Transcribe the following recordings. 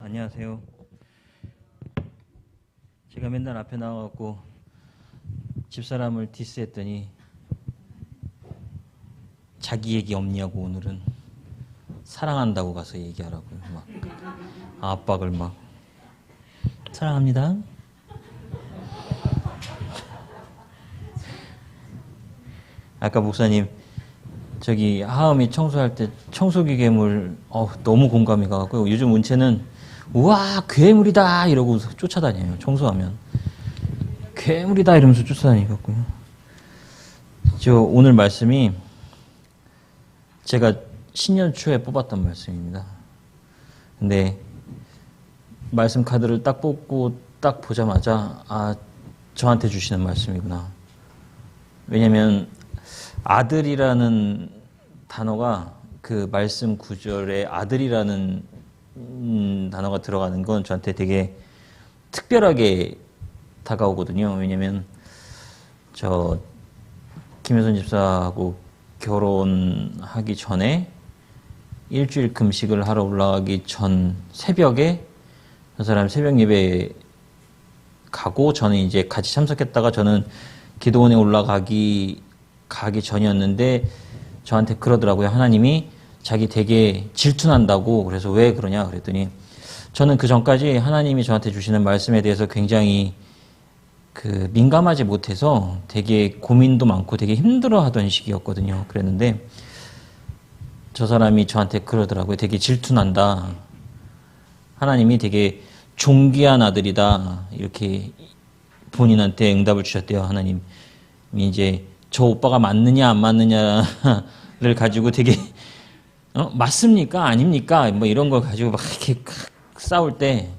안녕하세요. 제가 맨날 앞에 나와갖고 집사람을 디스했더니 자기 얘기 없냐고 오늘은 사랑한다고 가서 얘기하라고요. 막 압박을 막 사랑합니다. 아까 목사님 저기 하음이 청소할 때 청소기 괴물 너무 공감이 가고 요즘 은채는 우와 괴물이다 이러고 쫓아다녀요. 청소하면 괴물이다 이러면서 쫓아다니거든요. 저 오늘 말씀이 제가 신년 초에 뽑았던 말씀입니다. 근데 말씀 카드를 딱 뽑고 딱 보자마자 저한테 주시는 말씀이구나. 왜냐면 아들이라는 단어가 그 말씀 구절에 아들이라는 단어가 들어가는 건 저한테 되게 특별하게 다가오거든요. 왜냐면 저 김효선 집사하고 결혼하기 전에 일주일 금식을 하러 올라가기 전 새벽에 그 사람 새벽 예배 가고 저는 이제 같이 참석했다가 저는 기도원에 올라가기 전이었는데 저한테 그러더라고요. 하나님이 자기 되게 질투난다고. 그래서 왜 그러냐 그랬더니 저는 그 전까지 하나님이 저한테 주시는 말씀에 대해서 굉장히 민감하지 못해서 되게 고민도 많고 되게 힘들어하던 시기였거든요. 그랬는데 저 사람이 저한테 그러더라고요. 되게 질투난다. 하나님이 되게 존귀한 아들이다. 이렇게 본인한테 응답을 주셨대요. 하나님이 이제 저 오빠가 맞느냐 안 맞느냐를 가지고 되게 맞습니까 아닙니까 뭐 이런 걸 가지고 막 이렇게 싸울 때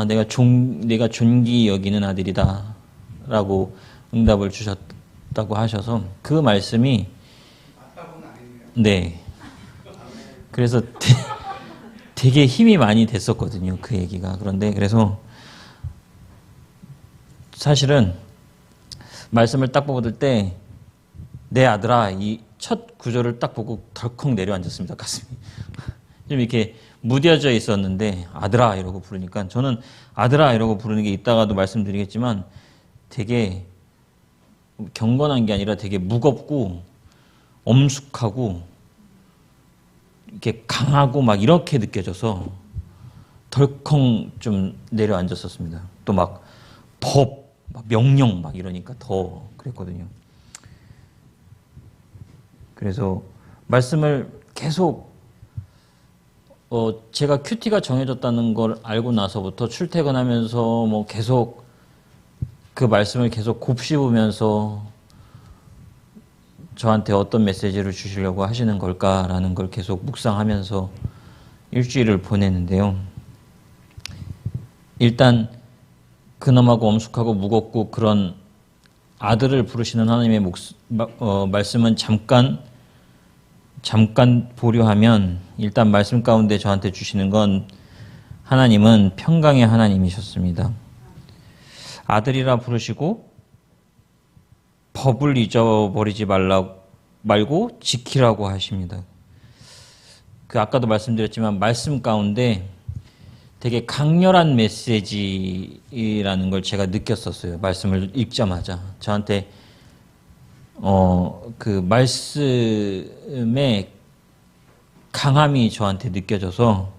내가 존귀 여기는 아들이다라고 응답을 주셨다고 하셔서 그 말씀이 네 그래서 되게 힘이 많이 됐었거든요. 그 얘기가. 그런데 그래서 사실은 말씀을 딱 보고 때 내 아들아 이 첫 구절을 딱 보고 덜컥 내려앉았습니다. 가슴이. 좀 이렇게 무뎌져 있었는데 아들아 이러고 부르니까 저는 아들아 이러고 부르는 게 이따가도 말씀드리겠지만 되게 경건한 게 아니라 되게 무겁고 엄숙하고 이렇게 강하고 막 이렇게 느껴져서 덜컹 좀 내려앉았었습니다. 또 막 막 명령 막 이러니까 더 그랬거든요. 그래서 말씀을 계속 제가 큐티가 정해졌다는 걸 알고 나서부터 출퇴근하면서 뭐 계속 그 말씀을 계속 곱씹으면서 저한테 어떤 메시지를 주시려고 하시는 걸까라는 걸 계속 묵상하면서 일주일을 보냈는데요. 일단 근엄하고 엄숙하고 무겁고 그런 아들을 부르시는 하나님의 말씀은 잠깐 보류하면 일단 말씀 가운데 저한테 주시는 건 하나님은 평강의 하나님이셨습니다. 아들이라 부르시고 법을 잊어버리지 말고 지키라고 하십니다. 아까도 말씀드렸지만 말씀 가운데 되게 강렬한 메시지라는 걸 제가 느꼈었어요. 말씀을 읽자마자. 저한테 그 말씀의 강함이 저한테 느껴져서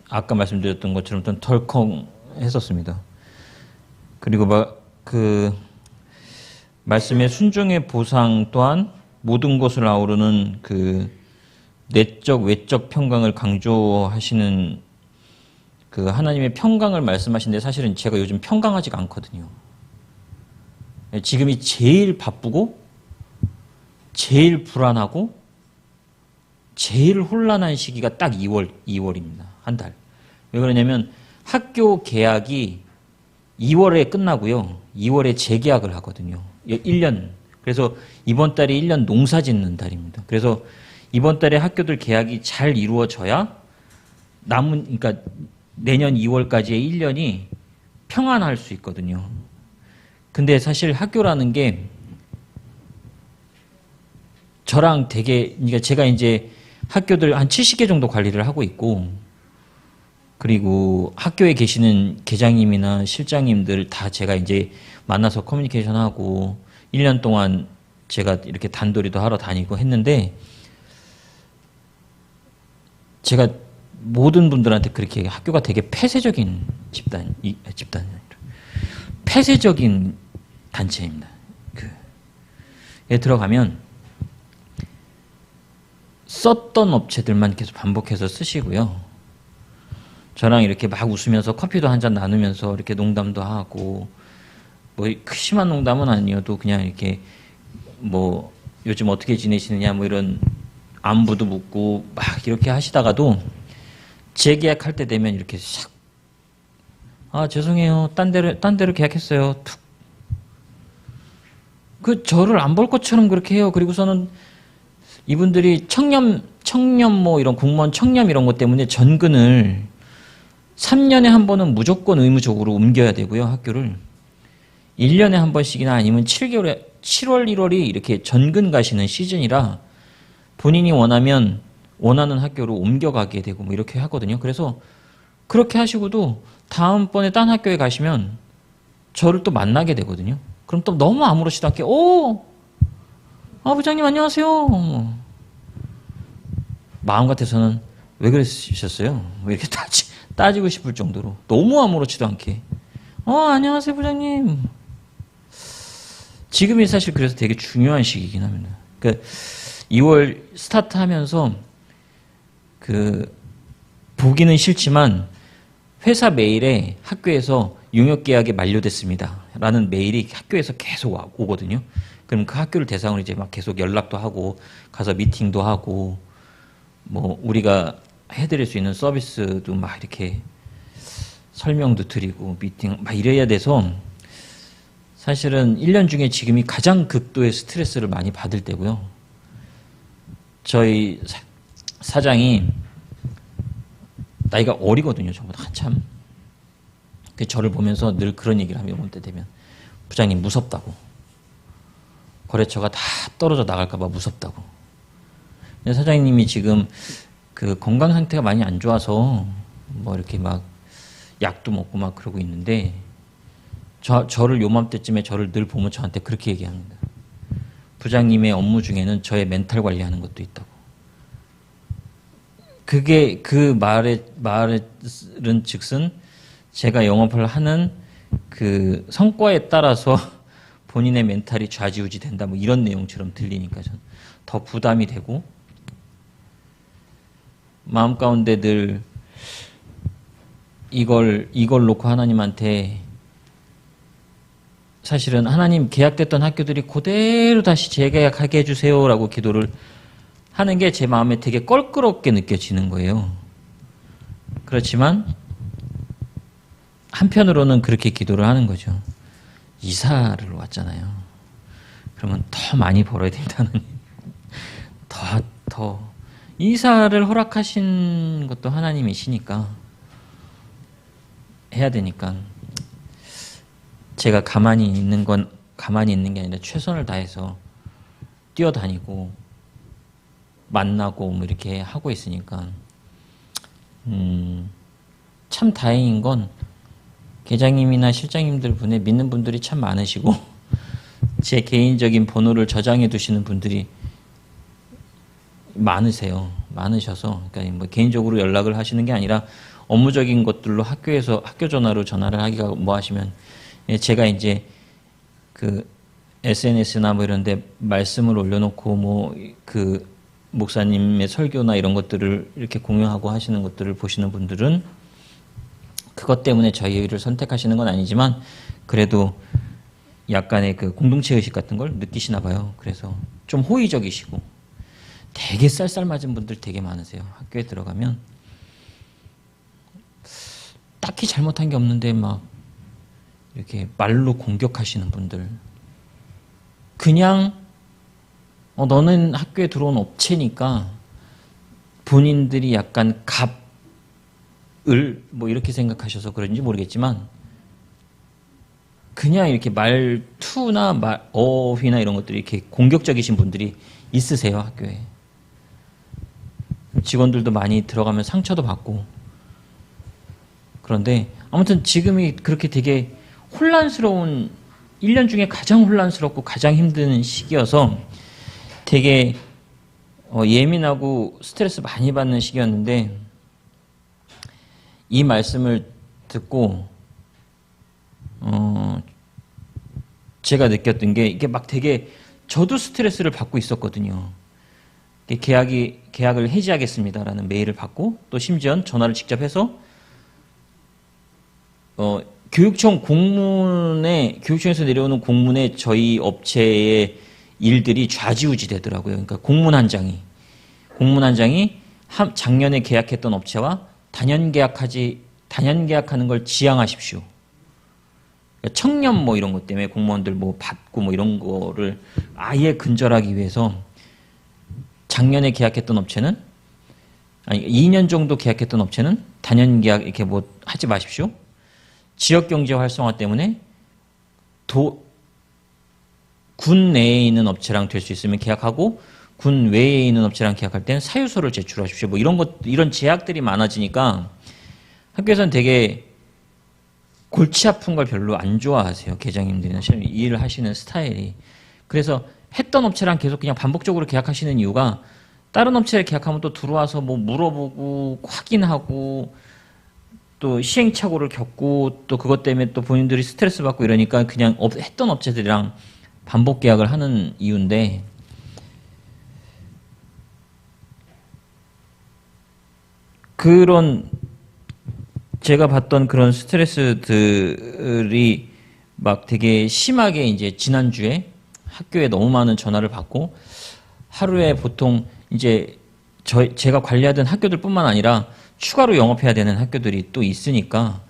아까 말씀드렸던 것처럼 좀 덜컹 했었습니다. 그리고 그 말씀의 순종의 보상 또한 모든 것을 아우르는 그 내적 외적 평강을 강조하시는 그 하나님의 평강을 말씀하시는데 사실은 제가 요즘 평강하지가 않거든요. 지금이 제일 바쁘고 제일 불안하고 제일 혼란한 시기가 딱 2월입니다. 한 달. 왜 그러냐면 학교 개학이 2월에 끝나고요. 2월에 재개학을 하거든요. 1년. 그래서 이번 달이 1년 농사 짓는 달입니다. 그래서 이번 달에 학교들 개학이 잘 이루어져야 그러니까 내년 2월까지의 1년이 평안할 수 있거든요. 근데 사실 학교라는 게 저랑 그러니까 제가 이제 학교들 한 70개 정도 관리를 하고 있고 그리고 학교에 계시는 계장님이나 실장님들 다 제가 이제 만나서 커뮤니케이션하고 1년 동안 제가 이렇게 단도리도 하러 다니고 했는데 제가 모든 분들한테 그렇게 학교가 되게 폐쇄적인 집단이 아니라 폐쇄적인 단체입니다. 에 들어가면 썼던 업체들만 계속 반복해서 쓰시고요. 저랑 이렇게 막 웃으면서 커피도 한잔 나누면서 이렇게 농담도 하고 뭐 심한 농담은 아니어도 그냥 이렇게 뭐 요즘 어떻게 지내시느냐 뭐 이런 안부도 묻고 막 이렇게 하시다가도 재계약할 때 되면 이렇게 싹 아 죄송해요 딴 데로 계약했어요 툭. 그 저를 안 볼 것처럼 그렇게 해요. 그리고서는 이분들이 청렴 뭐 이런 공무원 청렴 이런 것 때문에 전근을 3년에 한 번은 무조건 의무적으로 옮겨야 되고요. 학교를 1년에 한 번씩이나 아니면 7개월에 7월 1월이 이렇게 전근 가시는 시즌이라 본인이 원하는 학교로 옮겨가게 되고 뭐 이렇게 하거든요. 그래서 그렇게 하시고도 다음번에 딴 학교에 가시면 저를 또 만나게 되거든요. 그럼 또 너무 아무렇지도 않게 부장님 안녕하세요. 마음 같아서는 왜 그러셨어요? 왜 이렇게 따지고 싶을 정도로 너무 아무렇지도 않게 안녕하세요 부장님. 지금이 사실 그래서 되게 중요한 시기이긴 합니다. 그러니까 2월 스타트하면서 보기는 싫지만 회사 메일에 학교에서 용역계약이 만료됐습니다. 라는 메일이 학교에서 계속 오거든요. 그럼 그 학교를 대상으로 이제 막 계속 연락도 하고 가서 미팅도 하고 뭐 우리가 해드릴 수 있는 서비스도 막 이렇게 설명도 드리고 미팅 막 이래야 돼서 사실은 1년 중에 지금이 가장 극도의 스트레스를 많이 받을 때고요. 저희 사장이 나이가 어리거든요. 저보다 한참. 저를 보면서 늘 그런 얘기를 하며 올 때 되면 부장님 무섭다고. 거래처가 다 떨어져 나갈까 봐 무섭다고. 사장님이 지금 건강 상태가 많이 안 좋아서 뭐 이렇게 막 약도 먹고 막 그러고 있는데 저를 요맘때쯤에 저를 늘 보면 저한테 그렇게 얘기합니다. 부장님의 업무 중에는 저의 멘탈 관리하는 것도 있다고. 그게 그 말은 즉슨 제가 영업을 하는 그 성과에 따라서 본인의 멘탈이 좌지우지 된다 뭐 이런 내용처럼 들리니까 전 더 부담이 되고 마음 가운데 늘 이걸 놓고 하나님한테 사실은 하나님 계약됐던 학교들이 그대로 다시 재계약하게 해주세요라고 기도를 하는 게 제 마음에 되게 껄끄럽게 느껴지는 거예요. 그렇지만 한편으로는 그렇게 기도를 하는 거죠. 이사를 왔잖아요. 그러면 더 많이 벌어야 된다는 더 이사를 허락하신 것도 하나님이시니까 해야 되니까 제가 가만히 있는 게 아니라 최선을 다해서 뛰어다니고 만나고 뭐 이렇게 하고 있으니까 참 다행인 건 계장님이나 실장님들 분에 믿는 분들이 참 많으시고 제 개인적인 번호를 저장해 두시는 분들이 많으셔서 그러니까 뭐 개인적으로 연락을 하시는 게 아니라 업무적인 것들로 학교에서 학교 전화로 전화를 하기가 뭐 하시면 제가 이제 그 SNS나 뭐 이런데 말씀을 올려놓고 뭐 목사님의 설교나 이런 것들을 이렇게 공유하고 하시는 것들을 보시는 분들은 그것 때문에 저희를 선택하시는 건 아니지만 그래도 약간의 그 공동체 의식 같은 걸 느끼시나 봐요. 그래서 좀 호의적이시고 되게 쌀쌀맞은 분들 되게 많으세요. 학교에 들어가면 딱히 잘못한 게 없는데 막 이렇게 말로 공격하시는 분들 그냥 너는 학교에 들어온 업체니까 본인들이 약간 갑을 뭐 이렇게 생각하셔서 그런지 모르겠지만 그냥 이렇게 말투나 어휘나 이런 것들이 이렇게 공격적이신 분들이 있으세요. 학교에. 직원들도 많이 들어가면 상처도 받고 그런데 아무튼 지금이 그렇게 되게 혼란스러운 1년 중에 가장 혼란스럽고 가장 힘든 시기여서 되게 예민하고 스트레스 많이 받는 시기였는데 이 말씀을 듣고 제가 느꼈던 게 이게 막 되게 저도 스트레스를 받고 있었거든요. 계약을 해지하겠습니다라는 메일을 받고 또 심지어 전화를 직접 해서 교육청에서 내려오는 공문에 저희 업체의 일들이 좌지우지 되더라고요. 그러니까 공문 한 장이 작년에 계약했던 업체와 단연 계약하는 걸 지양하십시오. 그러니까 청렴 뭐 이런 것 때문에 공무원들 뭐 받고 뭐 이런 거를 아예 근절하기 위해서 작년에 계약했던 업체는 2년 정도 계약했던 업체는 단연 계약 이렇게 뭐 하지 마십시오. 지역 경제 활성화 때문에 군 내에 있는 업체랑 될 수 있으면 계약하고 군 외에 있는 업체랑 계약할 때는 사유서를 제출하십시오. 뭐 이런 제약들이 많아지니까 학교에서는 되게 골치 아픈 걸 별로 안 좋아하세요. 계장님들이나 일을 하시는 스타일이. 그래서 했던 업체랑 계속 그냥 반복적으로 계약하시는 이유가 다른 업체에 계약하면 또 들어와서 뭐 물어보고 확인하고 또 시행착오를 겪고 또 그것 때문에 또 본인들이 스트레스 받고 이러니까 그냥 했던 업체들이랑 반복 계약을 하는 이유인데 제가 봤던 그런 스트레스들이 막 되게 심하게 이제 지난주에 학교에 너무 많은 전화를 받고 하루에 보통 이제 제가 관리하던 학교들뿐만 아니라 추가로 영업해야 되는 학교들이 또 있으니까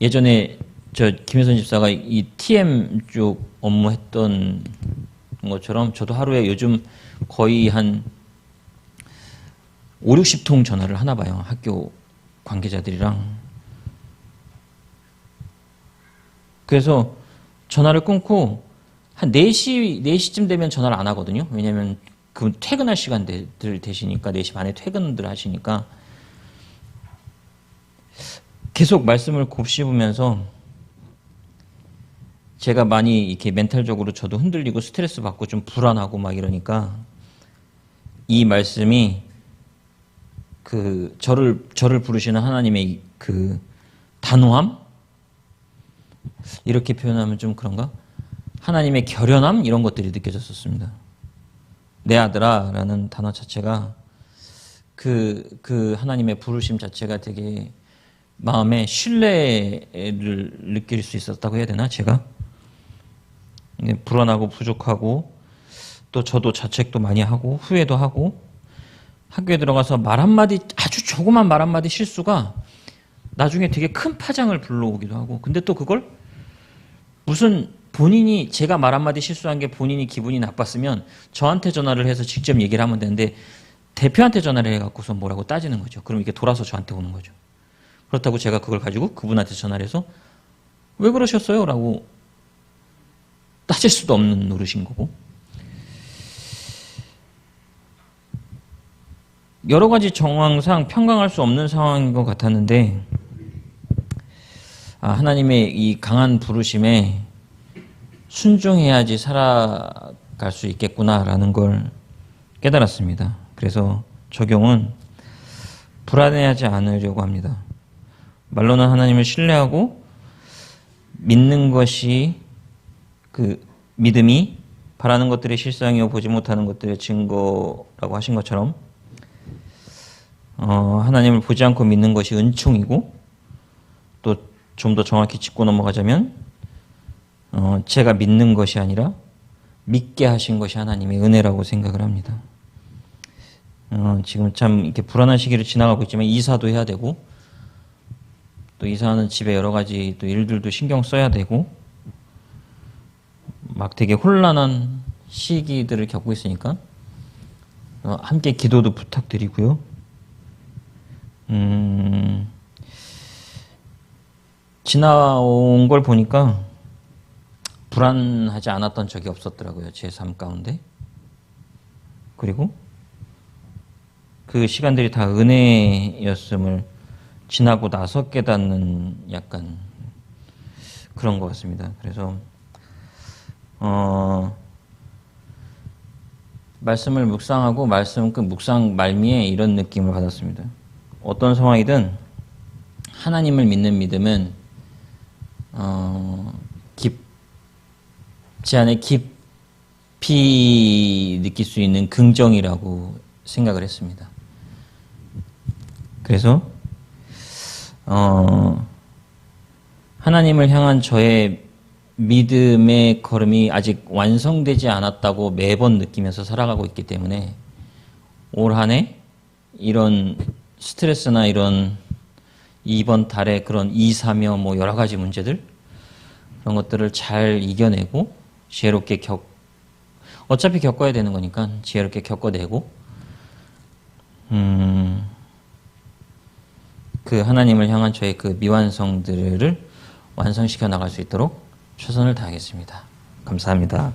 예전에 김혜선 집사가 이 TM 쪽 업무했던 것처럼 저도 하루에 요즘 거의 한 5, 60통 전화를 하나 봐요. 학교 관계자들이랑. 그래서 전화를 끊고 한 4시쯤 되면 전화를 안 하거든요. 왜냐면 그 퇴근할 시간들 되시니까 4시 반에 퇴근들 하시니까 계속 말씀을 곱씹으면서 제가 많이 이렇게 멘탈적으로 저도 흔들리고 스트레스 받고 좀 불안하고 막 이러니까 이 말씀이 저를 부르시는 하나님의 그 단호함? 이렇게 표현하면 좀 그런가? 하나님의 결연함? 이런 것들이 느껴졌었습니다. 내 아들아 라는 단어 자체가 그 하나님의 부르심 자체가 되게 마음에 신뢰를 느낄 수 있었다고 해야 되나 제가? 불안하고 부족하고 또 저도 자책도 많이 하고 후회도 하고 학교에 들어가서 말 한마디 아주 조그만 말 한마디 실수가 나중에 되게 큰 파장을 불러오기도 하고 근데 또 그걸 무슨 본인이 제가 말 한마디 실수한 게 본인이 기분이 나빴으면 저한테 전화를 해서 직접 얘기를 하면 되는데 대표한테 전화를 해갖고서 뭐라고 따지는 거죠. 그럼 이게 돌아서 저한테 오는 거죠. 그렇다고 제가 그걸 가지고 그분한테 전화를 해서 왜 그러셨어요? 라고 따질 수도 없는 노릇인 거고 여러 가지 정황상 평강할 수 없는 상황인 것 같았는데 하나님의 이 강한 부르심에 순종해야지 살아갈 수 있겠구나라는 걸 깨달았습니다. 그래서 적용은 불안해하지 않으려고 합니다. 말로는 하나님을 신뢰하고 믿는 것이 그 믿음이 바라는 것들의 실상이요 보지 못하는 것들의 증거라고 하신 것처럼 하나님을 보지 않고 믿는 것이 은총이고 또 좀 더 정확히 짚고 넘어가자면 제가 믿는 것이 아니라 믿게 하신 것이 하나님의 은혜라고 생각을 합니다. 지금 참 이렇게 불안한 시기를 지나가고 있지만 이사도 해야 되고 또 이사하는 집에 여러 가지 또 일들도 신경 써야 되고 막 되게 혼란한 시기들을 겪고 있으니까 함께 기도도 부탁드리고요. 지나온 걸 보니까 불안하지 않았던 적이 없었더라고요. 제 삶 가운데. 그리고 그 시간들이 다 은혜였음을 지나고 나서 깨닫는 약간 그런 것 같습니다. 그래서 말씀을 묵상하고 말씀 그 묵상 말미에 이런 느낌을 받았습니다. 어떤 상황이든 하나님을 믿는 믿음은 깊지 않게 깊이 느낄 수 있는 긍정이라고 생각을 했습니다. 그래서 하나님을 향한 저의 믿음의 걸음이 아직 완성되지 않았다고 매번 느끼면서 살아가고 있기 때문에 올 한 해 이런 스트레스나 이런 이번 달에 그런 이사며 뭐 여러 가지 문제들 그런 것들을 잘 이겨내고 지혜롭게 어차피 겪어야 되는 거니까 지혜롭게 겪어내고 그 하나님을 향한 저의 그 미완성들을 완성시켜 나갈 수 있도록 최선을 다하겠습니다. 감사합니다.